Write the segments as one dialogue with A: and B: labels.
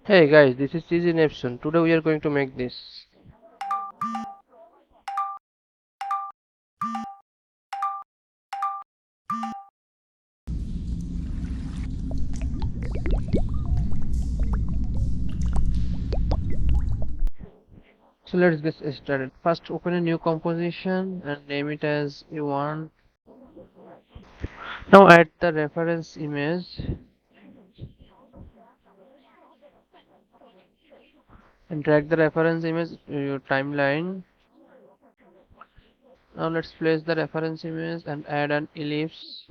A: Hey guys, this is Cheesy Neptune. Today we are going to make this. So let's get started. First open a new composition and name it as you want. Now add the reference image and drag the reference image to your timeline. Now let's place the reference image and add an ellipse.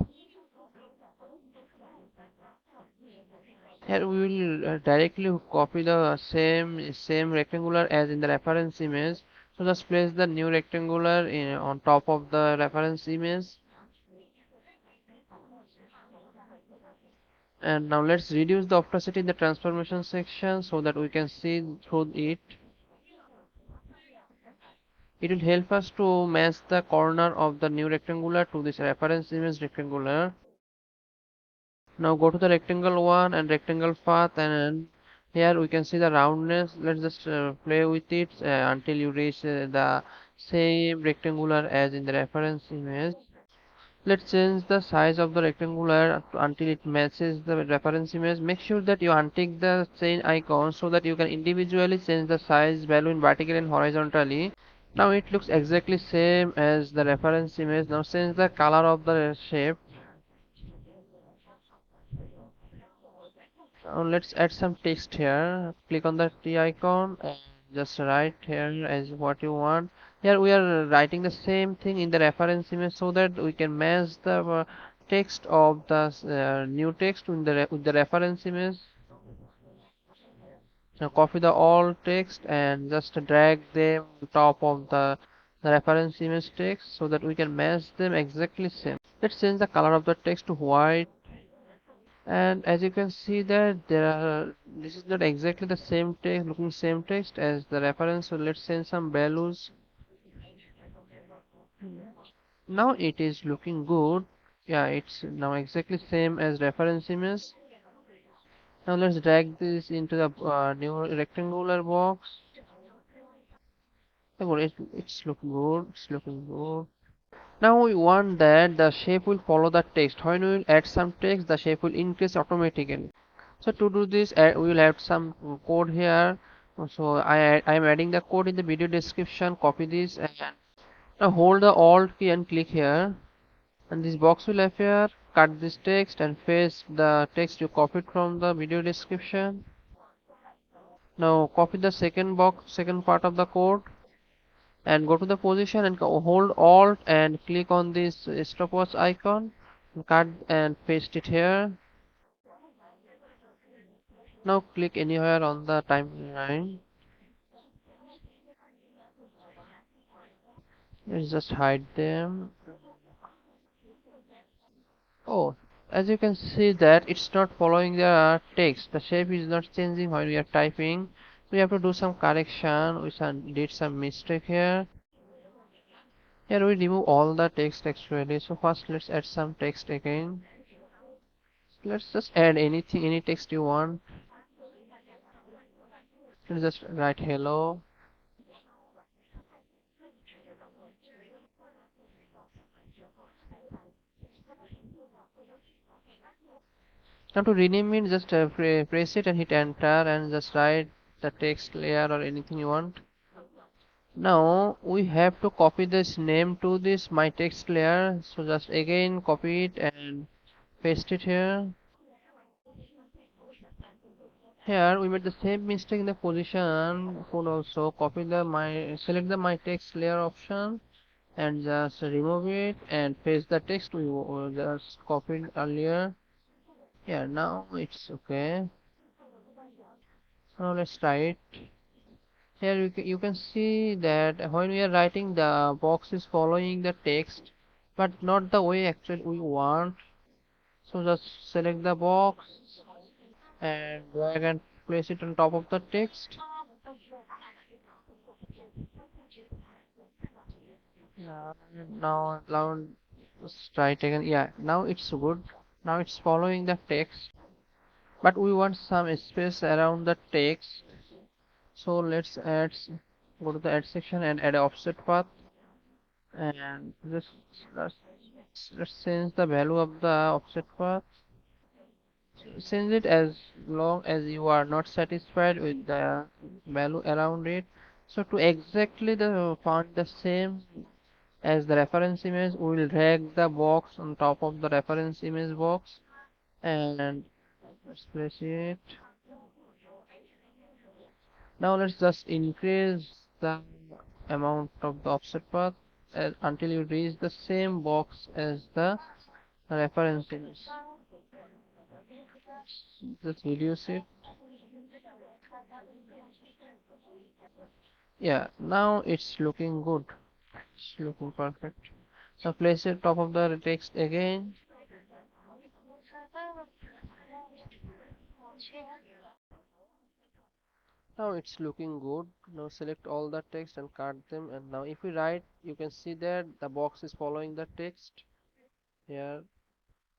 A: Here we will directly copy the same rectangular as in the reference image. So just place the new rectangular on top of the reference image. And now let's reduce the opacity in the transformation section so that we can see through it. It will help us to match the corner of the new rectangular to this reference image rectangular. Now go to the rectangle one and rectangle path, and here we can see the roundness. Let's just play with it until you reach the same rectangular as in the reference image. Let's change the size of the rectangular until it matches the reference image. Make sure that you untick the chain icon so that you can individually change the size value in vertically and horizontally. Now it looks exactly same as the reference image. Now change the color of the shape. Now let's add some text here. Click on the T icon and just write here as what you want. Here we are writing the same thing in the reference image so that we can match the text of the new text in the with the reference image. Now copy the all text and just drag them on top of the reference image text so that we can match them exactly same. Let's change the color of the text to white. And as you can see that this is not exactly the same text, looking same text as the reference, so let's send some values. Now it is looking good. Yeah, it's now exactly same as reference image. Now let's drag this into the new rectangular box. Oh, it's looking good, it's looking good. Now we want that the shape will follow the text. When we will add some text, the shape will increase automatically. So to do this, we will add some code here. So I am adding the code in the video description. Copy this and now hold the Alt key and click here. And this box will appear. Cut this text and paste the text you copied from the video description. Now copy the second box, second part of the code, and go to the position and hold Alt and click on this stopwatch icon. Cut and paste it here. Now click anywhere on the timeline. Let's just hide them. Oh, as you can see that it's not following the text. The shape is not changing when we are typing. We have to do some correction. We did some mistake here. Here we remove all the text actually. So first let's add some text again. Let's just add anything, any text you want. Let's just write hello. Now to rename it, just press it and hit enter and just write the text layer or anything you want. Now we have to copy this name to this my text layer. So just again copy it and paste it here. Here we made the same mistake in the position code also. Copy the my select the my text layer option and just remove it and paste the text we just copied earlier. Yeah, now it's okay. Now let's try it. Here you can see that when we are writing, the box is following the text but not the way actually we want. So just select the box and drag and place it on top of the text. Yeah, now let's try it again. Yeah, now it's good. Now it's following the text. but we want some space around the text. So let's go to the add section and add offset path, and let's, let's change the value of the offset path. Change it as long as you are not satisfied with the value around it. So to exactly the find the same as the reference image, we will drag the box on top of the reference image box, and let's place it. Now let's just increase the amount of the offset path until you reach the same box as the reference image. Just reduce it. Yeah, now it's looking good. It's looking perfect. Now place it top of the text again. Now it's looking good. Now select all the text and cut them, and now if we write, you can see that the box is following the text. Here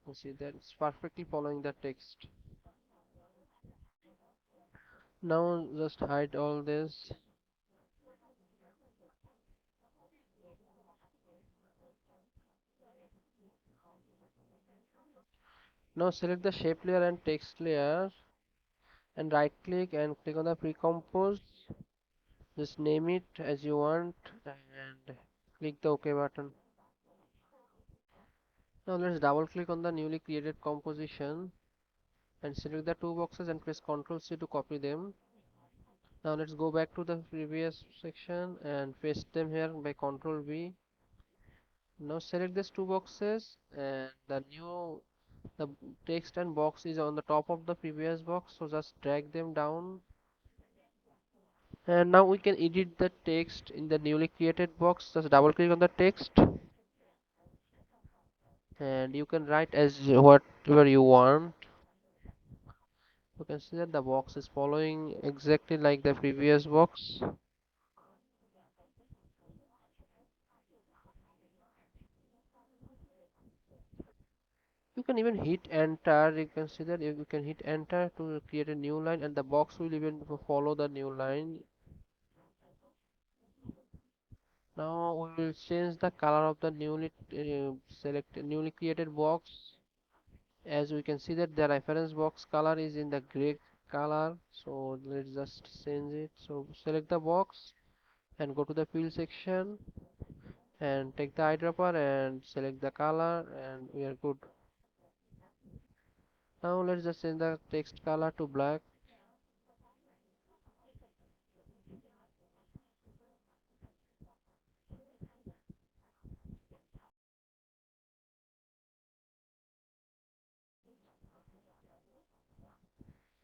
A: you see that it's perfectly following the text. Now just hide all this. Now select the shape layer and text layer, and right click and click on the pre-compose. Just name it as you want and click the OK button. Now let's double click on the newly created composition and select the two boxes and press Ctrl C to copy them. Now let's go back to the previous section and paste them here by Ctrl V. Now select these two boxes, and the text and box is on the top of the previous box, so just drag them down. And now we can edit the text in the newly created box. Just double click on the text, and you can write as whatever you want. You can see that the box is following exactly like the previous box. You can even hit enter. You can see that you can hit enter to create a new line, and the box will even follow the new line. Now we will change the color of the newly created box. As we can see that the reference box color is in the gray color, so let's just change it. So select the box and go to the fill section and take the eyedropper and select the color, and we are good. Now let's just change the text color to black.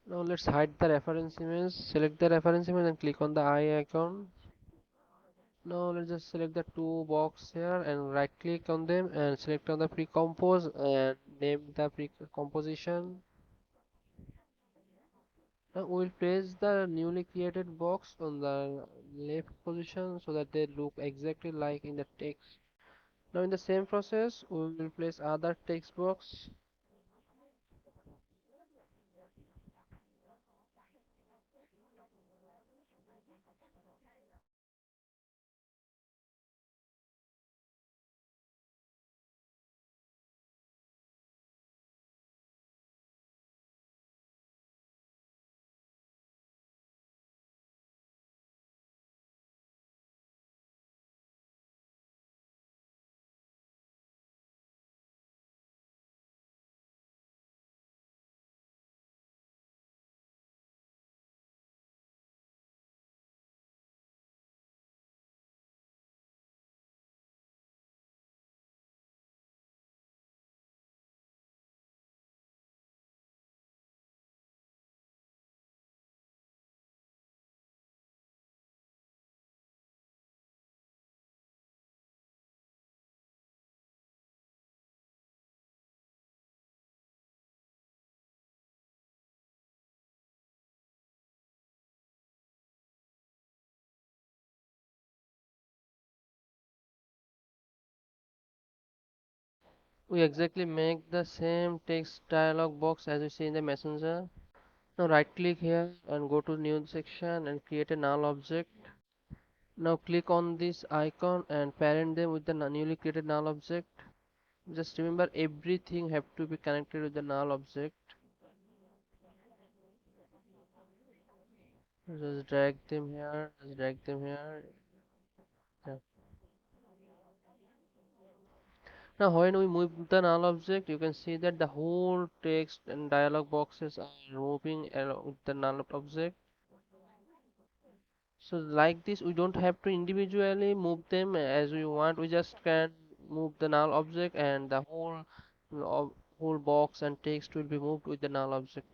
A: Now let's hide the reference image. Select the reference image and click on the eye icon. Now let's just select the two box here and right click on them and select on the pre-compose and name the pre-composition. Now we'll place the newly created box on the left position so that they look exactly like in the text. Now in the same process, we will place other text box. We exactly make the same text dialog box as we see in the messenger. Now right click here and go to new section and create a null object. Now click on this icon and parent them with the newly created null object. Just remember everything have to be connected with the null object. Just drag them here, just drag them here. Yeah. Now when we move the null object, you can see that the whole text and dialog boxes are moving along with the null object. So like this, we don't have to individually move them as we want. We just can move the null object, and the whole box and text will be moved with the null object.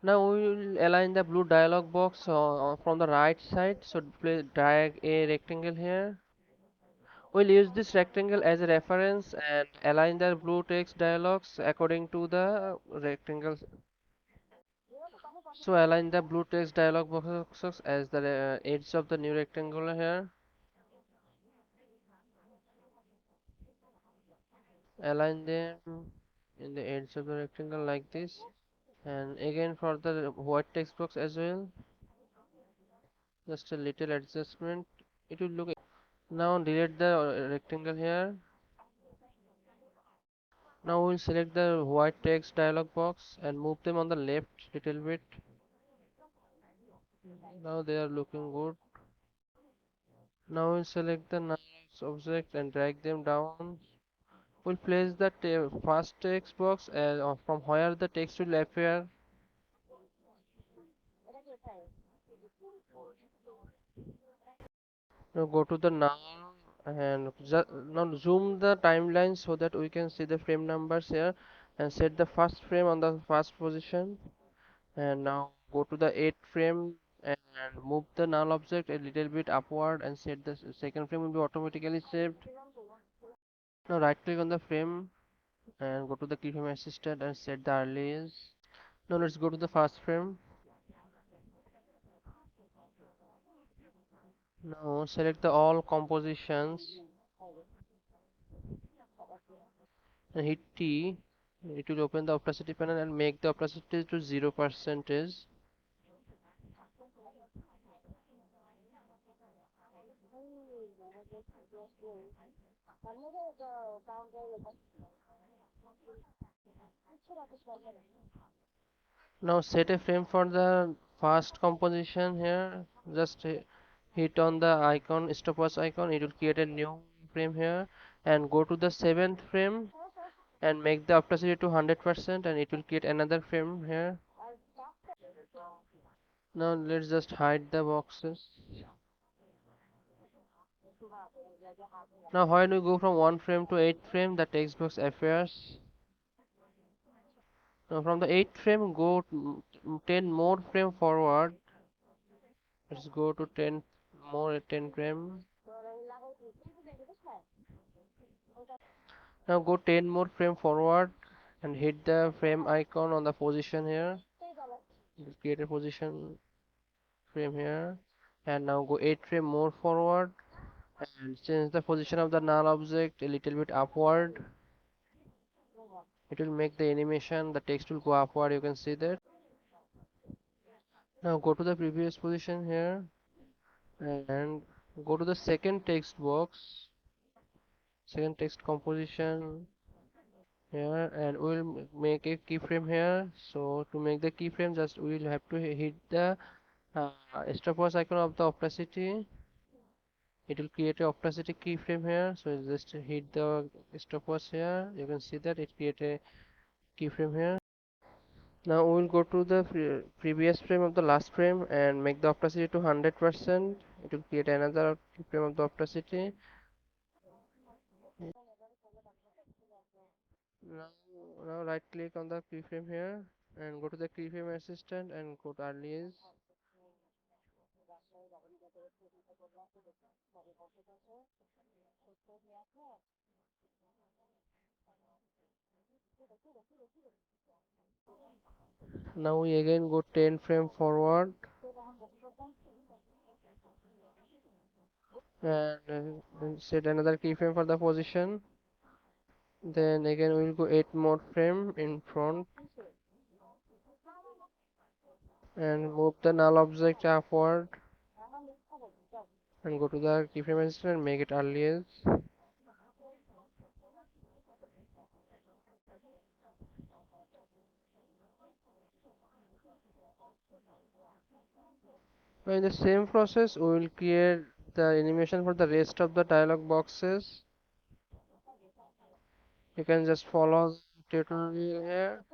A: Now we will align the blue dialog box from the right side. So drag a rectangle here. We'll use this rectangle as a reference and align the blue text dialogs according to the rectangle. So align the blue text dialog boxes as the edge of the new rectangle here. Align them in the edge of the rectangle like this. And again for the white text box as well. Just a little adjustment. It will look. Now delete the rectangle here. Now we'll select the white text dialog box and move them on the left little bit. Now they are looking good. Now we'll select the nice object and drag them down. We'll place the first text box from where the text will appear. Now go to the null and now zoom the timeline so that we can see the frame numbers here and set the first frame on the first position. And now go to the 8th frame and move the null object a little bit upward and set the second frame will be automatically saved. Now right click on the frame and go to the keyframe assistant and set the earliest. Now let's go to the first frame. Now select the all compositions and hit T. It will open the opacity panel and make the opacity to 0%. Now set a frame for the first composition here. Just hit on the icon, stopwatch icon. It will create a new frame here and go to the 7th frame and make the opacity to 100% and it will create another frame here. Now let's just hide the boxes. Now when we go from 1 frame to 8 frame, the text box appears. Now from the 8 frame, go 10 more frame forward. Let's go to 10 more 10 frame. Now go 10 more frame forward and hit the frame icon on the position here. Create a position frame here, and now go 8 frame more forward and change the position of the null object a little bit upward. It will make the animation, the text will go upward, you can see that. Now go to the previous position here and go to the second text box, second text composition here, and we'll make a keyframe here. So to make the keyframe, just we will have to hit the stopwatch icon of the opacity. It will create a opacity keyframe here, so just hit the stopwatch here, you can see that it create a keyframe here. Now we will go to the previous frame of the last frame and make the opacity to 100%. It will create another keyframe of the opacity. Now, now right click on the keyframe here and go to the keyframe assistant and go to earliest. Now we again go 10 frame forward and set another keyframe for the position. Then again we will go 8 more frame in front and move the null object upward and go to the keyframe assistant and make it earliest. Now in the same process we will create the animation for the rest of the dialog boxes. You can just follow the tutorial here.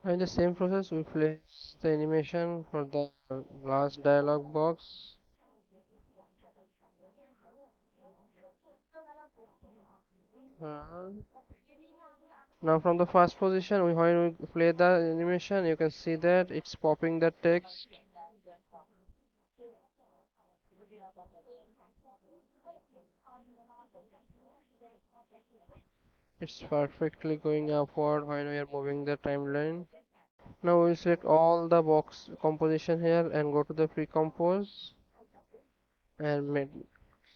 A: In the same process we place the animation for the last dialog box. Uh, Now from the first position, when we play the animation, you can see that it's popping the text. It's perfectly going upward when we are moving the timeline. Now we'll select all the box composition here and go to the pre-compose and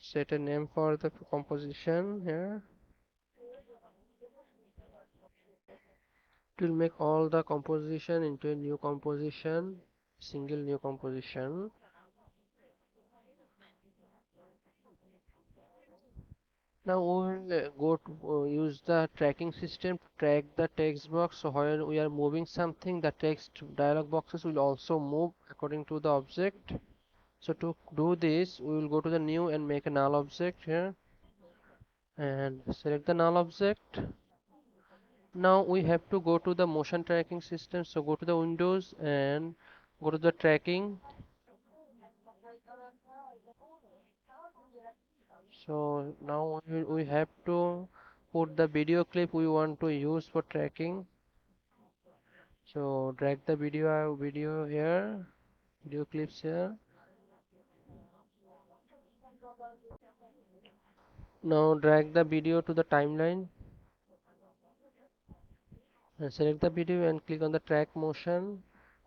A: set a name for the composition here. It will make all the composition into a new composition, single new composition. Now we will go to use the tracking system to track the text box. So when we are moving something, the text dialog boxes will also move according to the object. So to do this, we will go to the new and make a null object here and select the null object. Now we have to go to the motion tracking system. So go to the Windows and go to the tracking. So now we have to put the video clip we want to use for tracking. So drag the video here video clips here. Now drag the video to the timeline and select the video and click on the track motion.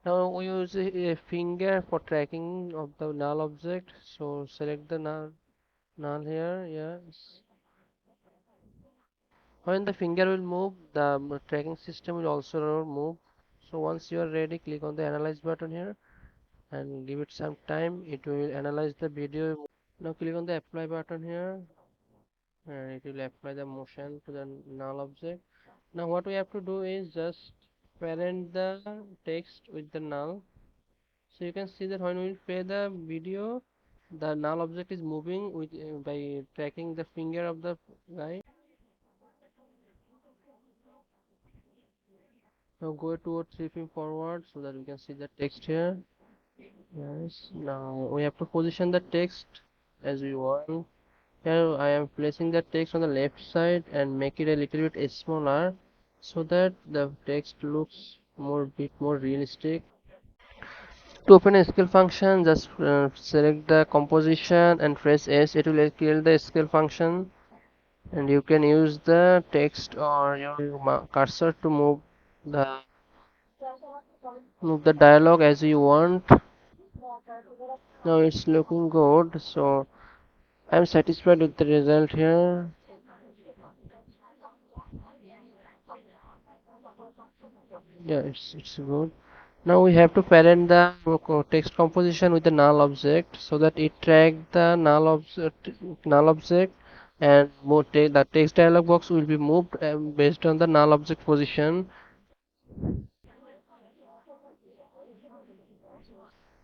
A: Now we use a finger for tracking of the null object. So select the null here. Yes. When the finger will move, the tracking system will also move. So once you are ready, click on the analyze button here and give it some time. It will analyze the video. Now click on the apply button here and it will apply the motion to the null object. Now what we have to do is just parent the text with the null. So you can see that when we play the video, the null object is moving with by tracking the finger of the guy. Now go 2 or 3 feet forward so that we can see the text here. Yes. Now we have to position the text as we want. Here I am placing the text on the left side and make it a little bit smaller so that the text looks more realistic. To open a scale function, just select the composition and press S. It will create the scale function, and you can use the text or your cursor to the move the dialogue as you want. Now it's looking good, so I'm satisfied with the result here. Yeah, it's good. Now we have to parent the text composition with the null object so that it track the null object and the text dialog box will be moved based on the null object position.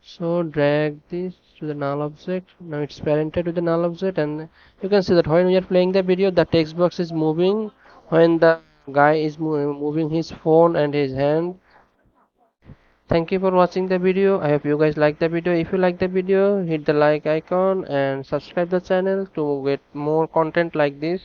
A: So drag this to the null object. Now it's parented with the null object, and you can see that when we are playing the video, the text box is moving when the guy is moving his phone and his hand. Thank you for watching the video. I hope you guys like the video. If you like the video, hit the like icon and subscribe the channel to get more content like this.